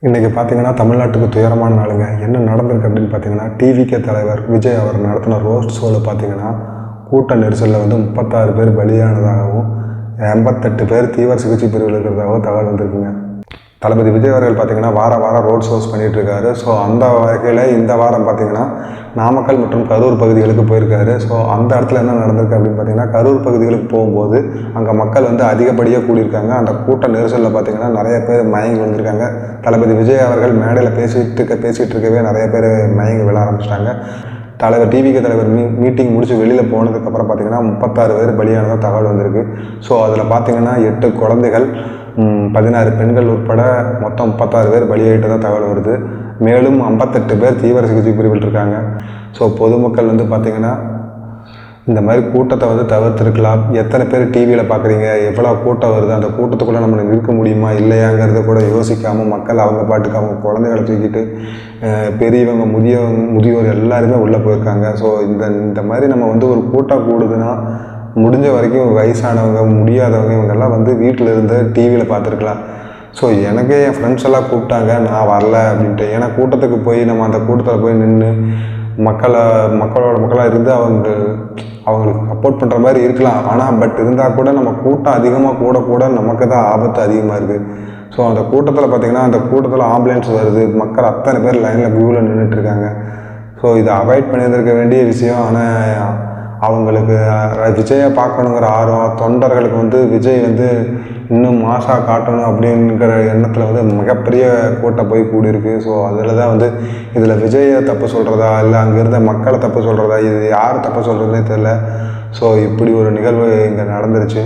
இன்றைக்கி பார்த்தீங்கன்னா தமிழ்நாட்டுக்கு துயரமான நாளுங்க. என்ன நடந்திருக்கு அப்படின்னு பார்த்தீங்கன்னா, டிவிகே தலைவர் விஜய் அவர் நடத்தின ரோட் ஷோவில் பார்த்தீங்கன்னா, கூட்ட நெரிசலில் வந்து 36 பேர் பலியானதாகவும் 88 பேர் தீவிர சிகிச்சை பிரிவில் இருக்கிறதாகவும் தகவல் வந்திருக்குங்க. தளபதி விஜய் அவர்கள் பார்த்தீங்கன்னா வாரம் ரோட் ஷோஸ் பண்ணிகிட்ருக்காரு. ஸோ அந்த வகையில் இந்த வாரம் பார்த்தீங்கன்னா நாமக்கல் மற்றும் கரூர் பகுதிகளுக்கு போயிருக்காரு. ஸோ அந்த இடத்துல என்ன நடந்திருக்கு அப்படின்னு பார்த்தீங்கன்னா, கரூர் பகுதிகளுக்கு போகும்போது அங்கே மக்கள் வந்து அதிகப்படியாக கூடியிருக்காங்க. அந்த கூட்ட நெரிசலில் பார்த்தீங்கன்னா நிறைய பேர் மயங்கி விழுந்திருக்காங்க. தளபதி விஜய் அவர்கள் மேடையில் பேசிகிட்டு இருக்கவே நிறைய பேர் மயங்கி விழ ஆரம்பிச்சிட்டாங்க. டிவிகே தலைவர் மீட்டிங் முடிச்சு வெளியில் போனதுக்கப்புறம் பார்த்தீங்கன்னா 36 பேர் பலியானதாக தகவல் வந்திருக்கு. ஸோ அதில் பார்த்தீங்கன்னா 8 குழந்தைகள் 16 பெண்கள் உட்பட மொத்தம் 36 பேர் பலியாகிட்டதாக தகவல் வருது. மேலும் 58 பேர் தீவிர சிகிச்சை பிரிவில் இருக்காங்க. ஸோ பொதுமக்கள் வந்து பார்த்திங்கன்னா இந்த மாதிரி கூட்டத்தை வந்து தவிர்த்துருக்கலாம். எத்தனை பேர் டிவியில் பார்க்குறீங்க, எவ்வளோ கூட்டம் வருது, அந்த கூட்டத்துக்குள்ளே நம்ம நிற்க முடியுமா இல்லையாங்கிறத கூட யோசிக்காமல் மக்கள் அவங்க பாட்டுக்கு அவங்க குழந்தைகளை தூக்கிட்டு பெரியவங்க முதியோர் எல்லாருமே உள்ளே போயிருக்காங்க. ஸோ இந்த மாதிரி நம்ம வந்து ஒரு கூட்டம் கூடுதுன்னா முடிஞ்ச வரைக்கும் வயசானவங்க முடியாதவங்க இவங்கெல்லாம் வந்து வீட்டில் இருந்து டிவியில் பார்த்துருக்கலாம். ஸோ எனக்கே என் ஃப்ரெண்ட்ஸ் எல்லாம் கூப்பிட்டாங்க, நான் வரல அப்படின்ட்டு. ஏன்னா கூட்டத்துக்கு போய் நம்ம அந்த கூட்டத்தில் போய் நின்று மக்களாக இருந்து அவங்களுக்கு சப்போர்ட் பண்ணுற மாதிரி இருக்கலாம். ஆனால் பட் இருந்தால் கூட நம்ம கூட்டம் அதிகமாக கூட நமக்கு தான் ஆபத்து அதிகமாக இருக்குது. ஸோ அந்த கூட்டத்தில் பார்த்திங்கன்னா அந்த கூட்டத்தில் ஆம்புலன்ஸ் வருது, மக்கள் அத்தனை பேர் லைனில் க்யூவில் நின்றுட்டுருக்காங்க. ஸோ இதை அவாய்ட் பண்ணியிருக்க வேண்டிய விஷயம். ஆனால் அவங்களுக்கு விஜயை பார்க்கணுங்கிற ஆர்வம், தொண்டர்களுக்கு வந்து விஜய் வந்து இன்னும் மாசாக காட்டணும் அப்படிங்கிற எண்ணத்தில் வந்து மிகப்பெரிய கூட்டம் போய் கூடியிருக்கு. ஸோ அதில் தான் வந்து இதில் விஜயை தப்பு சொல்கிறதா இல்லை அங்கே இருந்த மக்களை தப்பு சொல்கிறதா, இது யார் தப்பு சொல்கிறதுனே தெரில. ஸோ இப்படி ஒரு நிகழ்வு இங்கே நடந்துருச்சு.